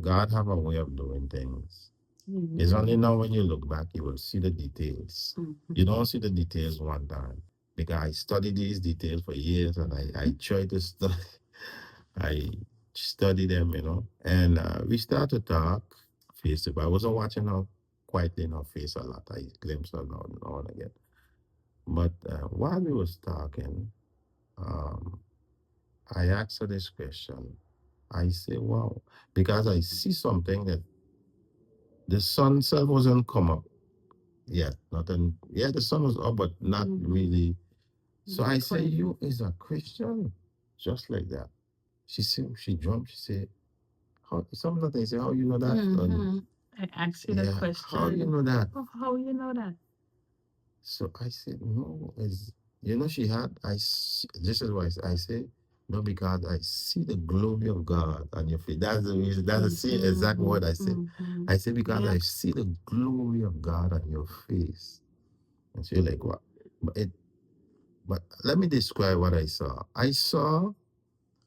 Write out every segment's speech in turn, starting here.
God have a way of doing things. It's only Amen. now when you look back, you will see the details. You don't see the details one time. Because I studied these details for years and I try to study, I study them, And we start to talk face to face. I wasn't watching her quietly in her face a lot. I glimpsed her now and again. But while we was talking, um, I asked her this question. I say, wow, because I see something that the sun itself wasn't come up yet. Nothing. Yeah, the sun was up, but not really. So Not I say, quite. you is a Christian, just like that. She said, she jumped. She said, how? Something that I say, how you know that? And I asked you the yeah, how you question. know that? Oh, how you know that? So I said, no, is she had this is why I say, no, because I see the glory of God on your face. That's the reason, that's the same exact word I said. I say, because Yeah. I see the glory of God on your face. And she's like, what? But it but let me describe what I saw.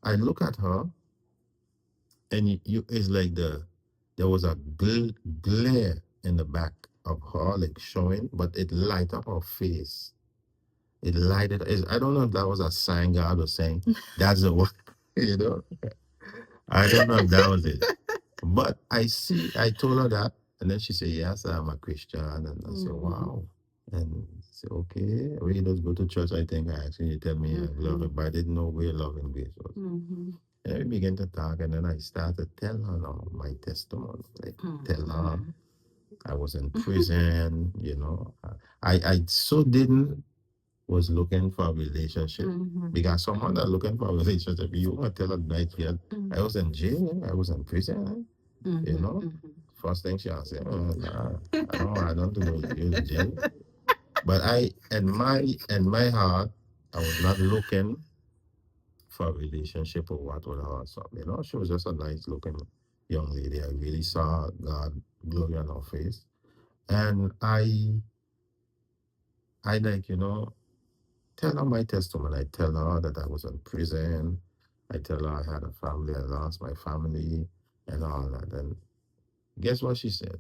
I look at her and it's like there was a glare in the back of her, like showing, but it light up her face. It lighted. I don't know if that was a sign God was saying that's the one. You know, I don't know if that was it. But I told her that, and then she said, "Yes, I'm a Christian." And I said, "Wow." And I said, "Okay, we just go to church." I think I actually you tell me I love it, but I didn't know where love and grace was. And we began to talk, and then I started tell her my testimony, like tell her I was in prison. I so didn't was looking for a relationship because someone that looking for a relationship, you want to tell a night girl, I was in jail, I was in prison, you know. First thing she say, oh, nah, I don't do no jail. But in my heart, I was not looking for a relationship or what with her. So, she was just a nice looking young lady. I really saw God glory on her face. And I like, tell her my testimony. I tell her that I was in prison. I tell her I had a family. I lost my family and all that. And guess what she said?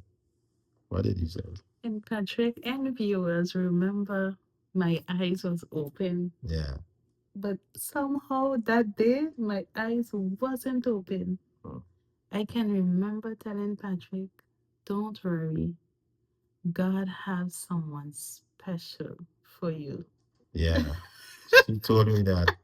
What did you say? And Patrick and viewers, remember my eyes was open, Yeah. but somehow that day my eyes wasn't open. Mm. I can remember telling Patrick, "Don't worry, God has someone special for you." Yeah. She told me that.